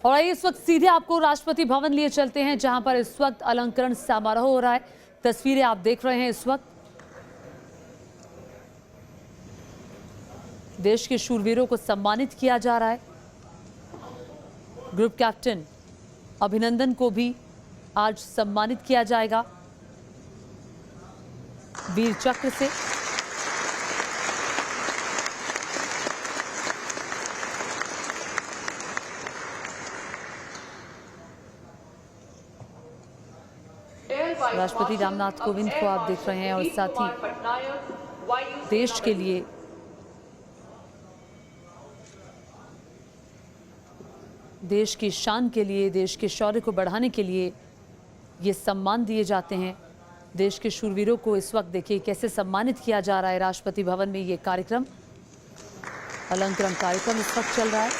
और आइए इस वक्त सीधे आपको राष्ट्रपति भवन लिए चलते हैं, जहां पर इस वक्त अलंकरण समारोह हो रहा है। तस्वीरें आप देख रहे हैं। इस वक्त देश के शूरवीरों को सम्मानित किया जा रहा है। ग्रुप कैप्टन अभिनंदन को भी आज सम्मानित किया जाएगा वीर चक्र से। राष्ट्रपति रामनाथ कोविंद को आप देख रहे हैं और साथ ही देश के लिए देश की शान के लिए, देश के शौर्य को बढ़ाने के लिए ये सम्मान दिए जाते हैं। देश के शूरवीरों को इस वक्त देखिए कैसे सम्मानित किया जा रहा है। राष्ट्रपति भवन में ये कार्यक्रम, अलंकरण कार्यक्रम इस वक्त चल रहा है।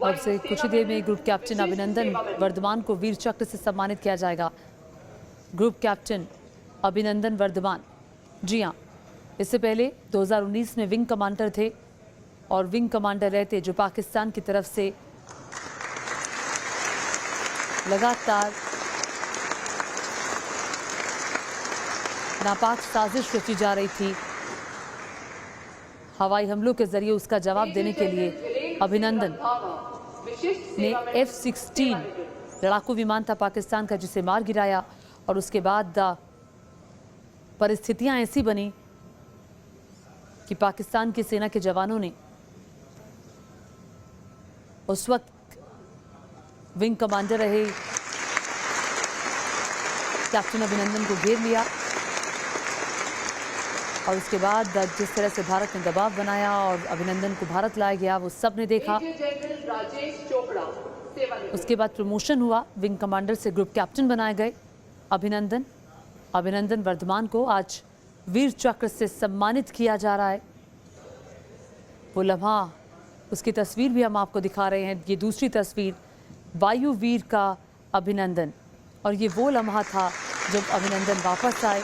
अब से कुछ ही देर में ग्रुप कैप्टन अभिनंदन वर्धमान को वीर चक्र से सम्मानित किया जाएगा। ग्रुप कैप्टन अभिनंदन वर्धमान, जी हाँ, इससे पहले 2019 में विंग कमांडर थे और विंग कमांडर रहते जो पाकिस्तान की तरफ से लगातार नापाक साजिश रची जा रही थी। हवाई हमलों के जरिए उसका जवाब देने के लिए अभिनंदन ने F-16 लड़ाकू विमान था पाकिस्तान का, जिसे मार गिराया। और उसके बाद परिस्थितियां ऐसी बनी कि पाकिस्तान की सेना के जवानों ने उस वक्त विंग कमांडर रहे कैप्टन अभिनंदन को घेर लिया। और उसके बाद जिस तरह से भारत ने दबाव बनाया और अभिनंदन को भारत लाया गया, वो सब ने देखा। उसके बाद प्रमोशन हुआ, विंग कमांडर से ग्रुप कैप्टन बनाए गए अभिनंदन वर्धमान को आज वीर चक्र से सम्मानित किया जा रहा है। वो लम्हा, उसकी तस्वीर भी हम आपको दिखा रहे हैं। ये दूसरी तस्वीर, वायु वीर का अभिनंदन। और ये वो लम्हा था जब अभिनंदन वापस आए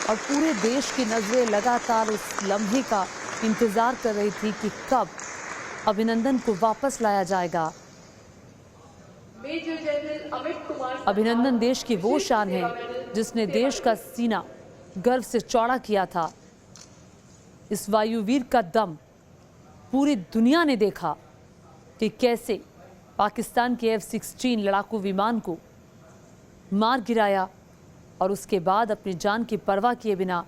और पूरे देश की नज़रें लगातार उस लम्हे का इंतज़ार कर रही थी कि कब अभिनंदन को वापस लाया जाएगा। अभिनंदन देश की वो शान है जिसने देश का सीना गर्व से चौड़ा किया था। इस वायुवीर का दम पूरी दुनिया ने देखा कि कैसे पाकिस्तान के F-16 लड़ाकू विमान को मार गिराया और उसके बाद अपनी जान की परवाह किए बिना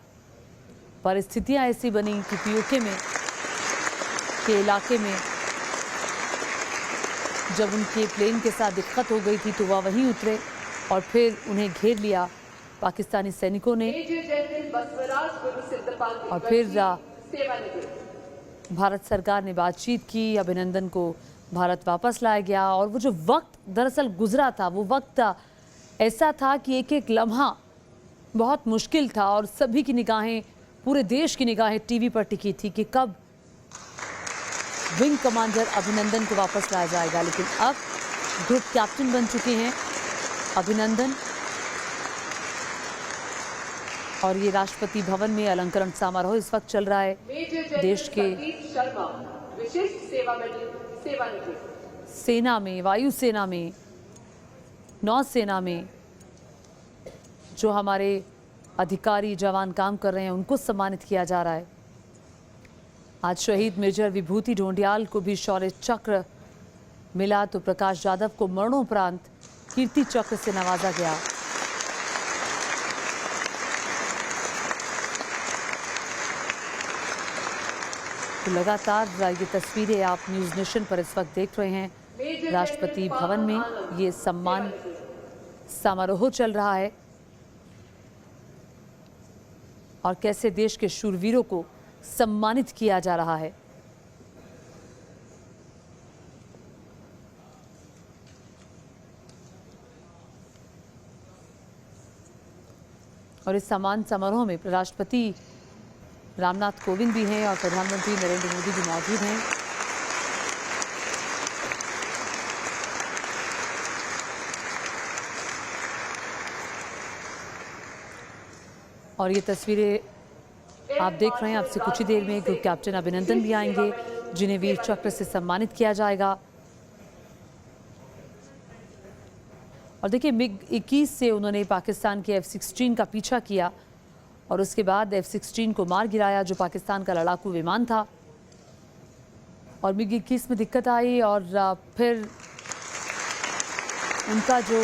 परिस्थितियां ऐसी बनी कि पीओके में के इलाके में जब उनके प्लेन के साथ दिक्कत हो गई थी तो वह वहीं उतरे और फिर उन्हें घेर लिया पाकिस्तानी सैनिकों ने। और फिर भारत सरकार ने बातचीत की, अभिनंदन को भारत वापस लाया गया। और वो जो वक्त दरअसल गुजरा था, वो वक्त ऐसा था कि एक एक लम्हा बहुत मुश्किल था और सभी की निगाहें, पूरे देश की निगाहें टीवी पर टिकी थी कि कब विंग कमांडर अभिनंदन को वापस लाया जाएगा। लेकिन अब ग्रुप कैप्टन बन चुके हैं अभिनंदन। और ये राष्ट्रपति भवन में अलंकरण समारोह इस वक्त चल रहा है। देश के सेना में, वायुसेना में, नौसेना में जो हमारे अधिकारी जवान काम कर रहे हैं, उनको सम्मानित किया जा रहा है। आज शहीद मेजर विभूति ढोंडियाल को भी शौर्य चक्र मिला तो प्रकाश यादव को मरणोपरांत कीर्ति चक्र से नवाजा गया। तो लगातार ये तस्वीरें आप न्यूज़ नेशन पर इस वक्त देख रहे हैं। राष्ट्रपति भवन में ये सम्मान समारोह चल रहा है और कैसे देश के शूरवीरों को सम्मानित किया जा रहा है। और इस सम्मान समारोह में राष्ट्रपति रामनाथ कोविंद भी हैं और प्रधानमंत्री नरेंद्र मोदी भी मौजूद हैं। और ये तस्वीरें आप देख रहे हैं। आपसे कुछ ही देर में ग्रुप कैप्टन अभिनंदन भी आएंगे, जिन्हें वीर चक्र से सम्मानित किया जाएगा। और देखिए, MiG-21 से उन्होंने पाकिस्तान के F-16 का पीछा किया और उसके बाद F-16 को मार गिराया, जो पाकिस्तान का लड़ाकू विमान था। और MiG-21 में दिक्कत आई और फिर उनका जो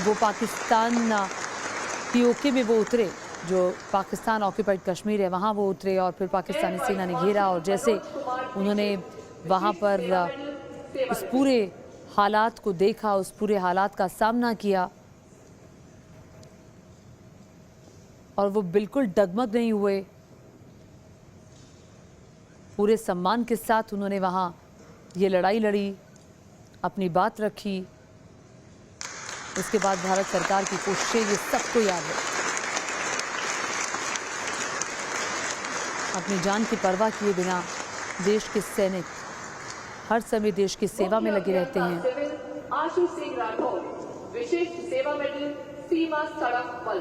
वो पाकिस्तान POK में वो उतरे, जो पाकिस्तान ऑक्यूपाइड कश्मीर है, वहाँ वो उतरे और फिर पाकिस्तानी सेना ने घेरा। और जैसे उन्होंने वहाँ पर उस पूरे हालात को देखा, उस पूरे हालात का सामना किया और वो बिल्कुल डगमग नहीं हुए। पूरे सम्मान के साथ उन्होंने वहाँ ये लड़ाई लड़ी, अपनी बात रखी। उसके बाद भारत सरकार की कोशिशें, ये सबको याद है। अपनी जान की परवाह किए बिना देश के सैनिक हर समय देश की सेवा में लगे रहते हैं। आशीष सिंह राठौर, विशेष सेवा मेडल, सीमा सड़क बल।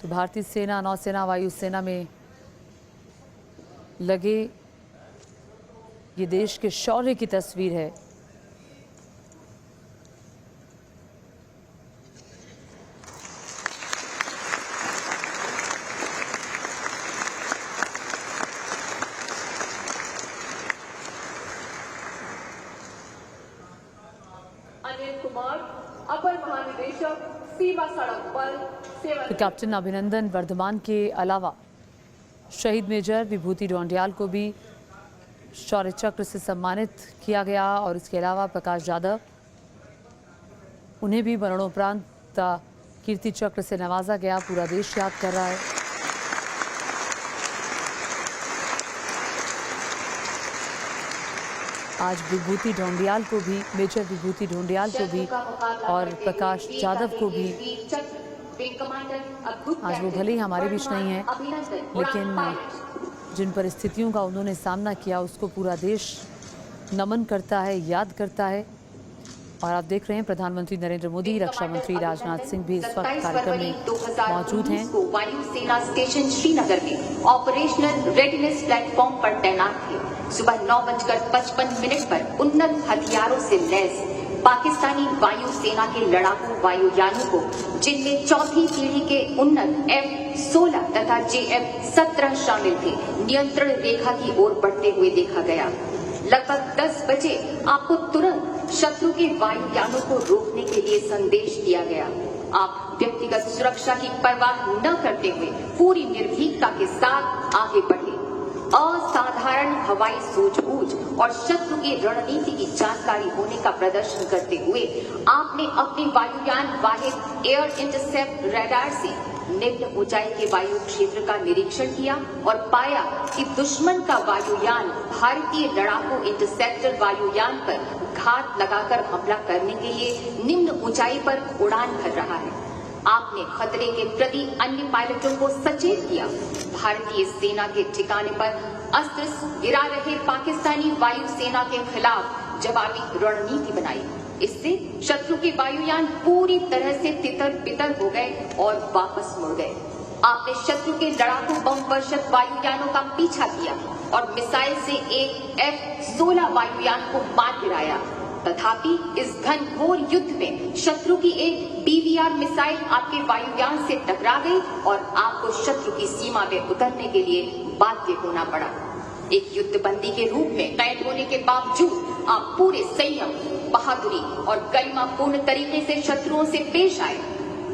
तो भारतीय सेना, नौसेना, वायुसेना में लगे ये देश के शौर्य की तस्वीर है। अपर महानिदेशक, सीमा सड़क बल, सेवा। तो कैप्टन अभिनंदन वर्धमान के अलावा शहीद मेजर विभूति ढोंडियाल को भी शौर्य चक्र से सम्मानित किया गया और इसके अलावा प्रकाश जाधव, उन्हें भी मरणोपरांत कीर्ति चक्र से नवाजा गया। पूरा देश याद कर रहा है। आज विभूति ढोंडियाल को भी, मेजर विभूति ढोंडियाल को भी और प्रकाश जाधव को भी, आज वो भले ही हमारे बीच नहीं है, लेकिन जिन परिस्थितियों का उन्होंने सामना किया उसको पूरा देश नमन करता है, याद करता है। और आप देख रहे हैं प्रधानमंत्री नरेंद्र मोदी, रक्षा मंत्री राजनाथ सिंह भी इस वक्त कार्यक्रम में मौजूद हैं। वायुसेना स्टेशन श्रीनगर में ऑपरेशनल रेडीनेस प्लेटफॉर्म पर तैनात थे। सुबह 9:55 पर उन्नत हथियारों से लैस पाकिस्तानी वायुसेना के लड़ाकू वायुयानों को, जिनमें चौथी पीढ़ी के उन्नत F-16 तथा JF-17 शामिल थे, नियंत्रण रेखा की ओर बढ़ते हुए देखा गया। लगभग 10 बजे आपको तुरंत शत्रु के वायुयानों को रोकने के लिए संदेश दिया गया। आप व्यक्तिगत सुरक्षा की परवाह न करते हुए पूरी निर्भीकता के साथ आगे बढ़े। असाधारण हवाई सूझबूझ और शत्रु की रणनीति की जानकारी होने का प्रदर्शन करते हुए आपने अपने वायुयान वाहिद एयर इंटरसेप्ट रडार से निम्न ऊंचाई के वायु क्षेत्र का निरीक्षण किया और पाया कि दुश्मन का वायुयान भारतीय लड़ाकू इंटरसेप्टर वायुयान पर घात लगाकर हमला करने के लिए निम्न ऊंचाई पर उड़ान भर रहा है। आपने खतरे के प्रति अन्य पायलटों को सचेत किया। भारतीय सेना के ठिकाने पर अस्त्र गिरा रहे पाकिस्तानी वायुसेना के खिलाफ जवाबी रणनीति बनाई। इससे शत्रु के वायुयान पूरी तरह से तितर बितर हो गए और वापस मुड़ गए। आपने शत्रु के लड़ाकू बम वर्षित वायुयानों का पीछा किया और मिसाइल से एक F-16 वायुयान को मार गिराया। तथापि इस घनघोर युद्ध में शत्रु की एक BVR मिसाइल आपके वायुयान से टकरा गई और आपको शत्रु की सीमा में उतरने के लिए बाध्य होना पड़ा। एक युद्धबंदी के रूप में कैद होने के बावजूद आप पूरे संयम, बहादुरी और गरिमापूर्ण तरीके से शत्रुओं से पेश आए।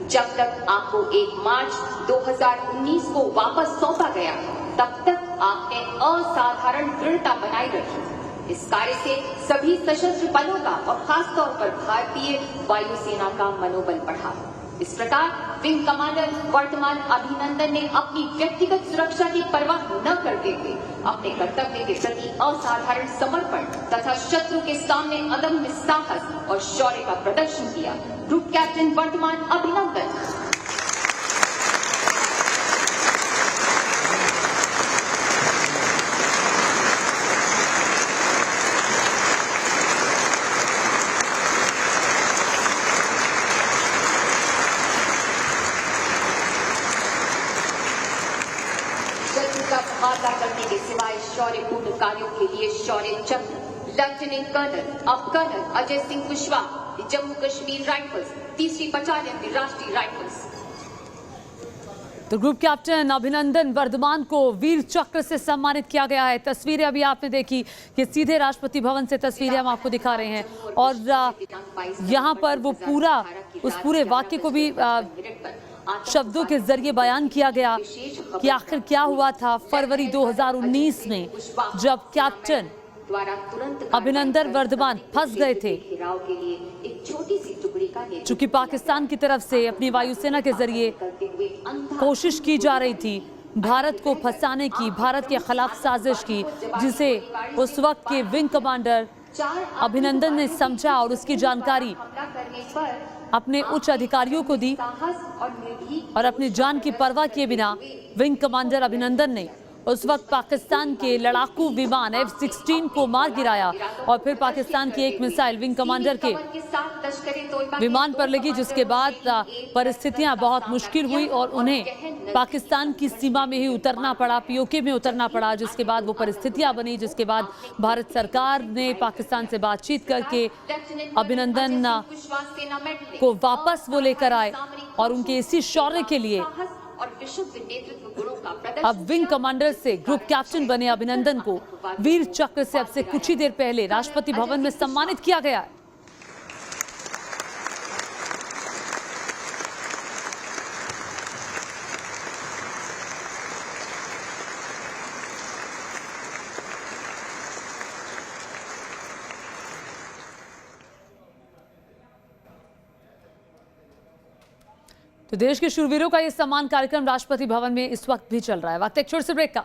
जब तक आपको 1 मार्च 2019 को वापस सौंपा गया, तब तक आपने असाधारण दृढ़ता बनाए रखी। इस कार्य से सभी सशस्त्र बलों का और खासतौर पर भारतीय वायुसेना का मनोबल बढ़ा। इस प्रकार विंग कमांडर वर्धमान अभिनंदन ने अपनी व्यक्तिगत सुरक्षा की परवाह न करते हुए अपने कर्तव्य के प्रति असाधारण समर्पण तथा शत्रु के सामने अदम्य साहस और शौर्य का प्रदर्शन किया। ग्रुप कैप्टन वर्धमान अभिनंदन। शौर्यपूर्ण कार्यों के लिए शौर्य चक्र लेफ्टिनेंट कर्नल अब कर्नल अजय सिंह कुशवाहा, जम्मू कश्मीर राइफल्स, 3री बटालियन राष्ट्रीय राइफल्स। तो ग्रुप कैप्टन अभिनंदन वर्धमान को वीर चक्र से सम्मानित किया गया है। तस्वीरें अभी आपने देखी कि सीधे राष्ट्रपति भवन से तस्वीरें हम आपको दिखा रहे हैं और यहाँ पर वो उस पूरे वाक्य को भी शब्दों के जरिए बयान किया गया कि आखिर क्या हुआ था फरवरी 2019 में जब कैप्टन अभिनंदन वर्धमान फंस गए थे, चूंकि पाकिस्तान की तरफ से अपनी वायुसेना के जरिए कोशिश की जा रही थी भारत को फंसाने की, भारत के खिलाफ साजिश की, जिसे उस वक्त के विंग कमांडर अभिनंदन ने समझा और उसकी जानकारी अपने उच्च अधिकारियों को दी और अपनी जान की परवाह किए बिना विंग कमांडर अभिनंदन ने उस वक्त पाकिस्तान के लड़ाकू विमान F-16 को मार गिराया और फिर पाकिस्तान की एक मिसाइल विंग कमांडर के विमान पर लगी, जिसके बाद परिस्थितियां बहुत मुश्किल हुई और उन्हें पाकिस्तान की सीमा में ही उतरना पड़ा, POK में उतरना पड़ा, जिसके बाद वो परिस्थितियां बनी, जिसके बाद भारत सरकार ने पाकिस्तान से बातचीत करके अभिनंदन को वापस वो लेकर आए और उनके इसी शौर्य के लिए अब विंग कमांडर से ग्रुप कैप्टन बने अभिनंदन को वीर चक्र से अब से कुछ ही देर पहले राष्ट्रपति भवन में सम्मानित किया गया है। तो देश के शूरवीरों का यह सम्मान कार्यक्रम राष्ट्रपति भवन में इस वक्त भी चल रहा है। वक्त एक छोटे से ब्रेक का।